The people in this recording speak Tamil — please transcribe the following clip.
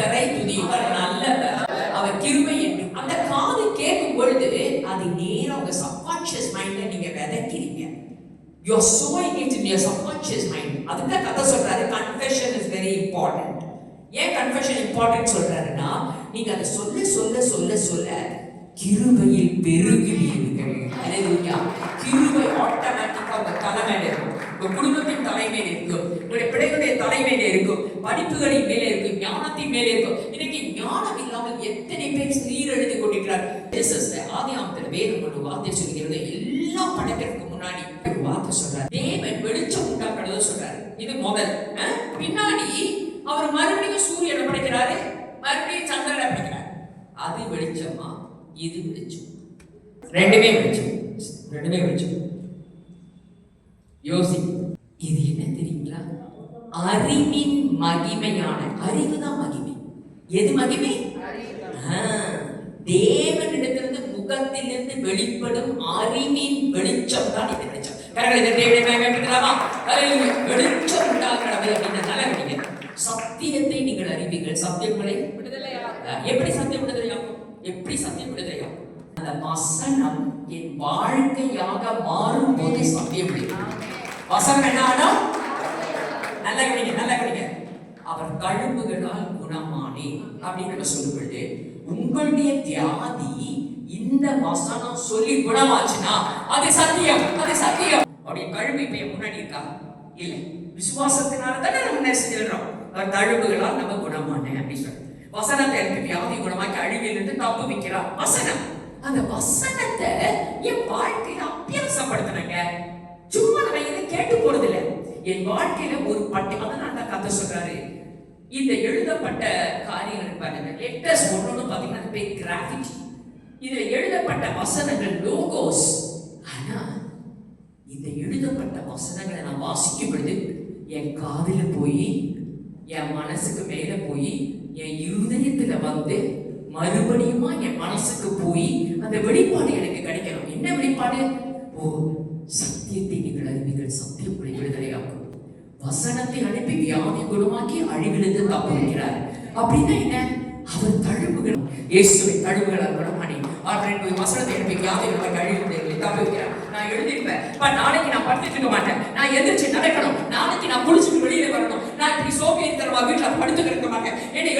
கர்த்தரை துதியுங்கள், நல்லவர், அவர் கிருபை என்று அந்த காது கேட்கும் பொழுது அது நேரா உங்க சப்கான்ஷியஸ் மைண்ட்ல நீங்க விதைக்கிறீங்க. You are sowing it in your subconscious mind. அதுக்கு கதை சொல்றாரு, confession is very important. ஏன் confession important சொல்றாருன்னா, நீங்க அதை சொல்ல சொல்ல சொல்ல சொல்ல கிருபையில் பெருகுவீர்கள். ஹalleluya. கிருபை ஆட்டோமேட்டிக்கா உங்க தலைமையில இருக்கும், உங்க குடும்பத்தின் தலைமையில இருக்கும், உங்களுடைய பிள்ளைகளுடைய தலைமையில இருக்கும், படிப்புகளின் மேலே இருக்கும், ஞானத்தின் மேலே இருக்கும். இன்னைக்கு ஞானம் இல்லாமல் எத்தனை பேர் சீரழிந்து கொண்டிருக்கிறார். ஆதியாகமத்தில் வேதம் ஒரு வார்த்தை சொல்கிறது, எல்லாம் படைக்கிறதுக்கு முன்னாடி ஒரு வார்த்தை சொல்றாரு, தேவன் வெளிச்சம் உண்டாக்குறத சொல்றாரு. இது முதல். பின்னாடி அவர் மறுபடியும் சூரியனை படைக்கிறாரு, மறுபடியும் சந்திரனை படைக்கிறார். அது வெளிச்சமா, இது வெளிச்சம், ரெண்டுமே வெளிச்சம், ரெண்டுமே வெளிச்சம். யோசி, இது என்ன தெரியுங்களா? அறிவின் மகிமையான, அறிவுதான் மகிமை. எது மகிமை? தேவனிடத்திலிருந்து முகத்திலிருந்து வெளிப்படும் அறிவின் வெளிச்சம் தான் இது வெளிச்சம். வெளிச்சம் உண்டாகிறது அப்படின்றதுனால நீங்க சத்தியத்தை நீங்கள் அறிவீர்கள். சத்தியம் உங்களை விடுதலையாக்கும். எப்படி சத்தியம் விடுதலையாக்கும்? எப்படி சத்தியம் விடுதலையாக்கும்? அந்த வசனம் என் வாழ்க்கையாக மாறும் போது சத்தியம் விடுதலை. வசனம் என்ன ஆகும்? நல்லா கிடைங்க, நல்லா கிடைங்க. அவர் தழும்புகளால் குணமானே அப்படின்னு சொல்லும் பொழுது உங்களுடைய வியாதி இந்த வசனம் சொல்லி குணமாச்சுன்னா அது சத்தியம், அது சத்தியம். அப்படி கழுவு இப்ப முன்னாடி இருக்கா? இல்ல. விசுவாசத்தினால தானே நம்ம என்ன செஞ்சிடறோம்? அவர் தழும்புகளால் நம்ம குணமானே அப்படின்னு சொல்லி வசனத்தை எனக்கு வியாதி குணமாக்கி அழிவிலிருந்து தப்பு வைக்கிறார். வசனம், அந்த வசனத்தை என் வாழ்க்கையில அபியாசப்படுத்தினங்க. சும்மா நம்ம இதை கேட்டு போறது இல்லை. என் வாழ்க்கையில ஒரு பட்டி, அதனால தான் கதை சொல்றாரு, இந்த எழுதப்பட்ட காரியங்கள் பாருங்க, லெட்டர்ஸ் ஒன்னொன்னு பாத்தீங்கன்னா பேர் கிராஃபிட்டி. இதுல எழுதப்பட்ட வசனங்கள் லோகோஸ். ஆனா இந்த எழுதப்பட்ட வசனங்களை நான் வாசிக்கும் பொழுது என் காதுல போய், என் மனசுக்கு மேல போய், என் இருதயத்துல வந்து மறுபடியுமா என் மனசுக்கு போய் அந்த வெளிப்பாடு எனக்கு கிடைக்கணும். என்ன வெளிப்பாடு? ஓ, சத்தியத்தை நீங்கள் அறிவீர்கள், சத்தியம் உங்களை விடுதலையாக்கும். வசனத்தை அனுப்பி வியாதி குணமாக்கி அழிவிலிருந்து தப்பு வைக்கிறார். அப்படின்னா என்ன? அவர் தழும்புகள், இயேசுவின் தழும்புகளால் குணமானி. அவர் வசனத்தை அனுப்பி வியாதி குணமாக்கி அழிவிலிருந்து தப்பு வைக்கிறார். நான் எழுதிருப்பேன், நாளைக்கு நான் படுத்துட்டு இருக்க மாட்டேன், நான் எந்திரிச்சு நடக்கணும், நாளைக்கு நான் குளிச்சுட்டு வெளியில வரணும், நான் இப்படி சோபியத்தனமா வீட்டுல படுத்து இருக்க மாட்டேன், என்னை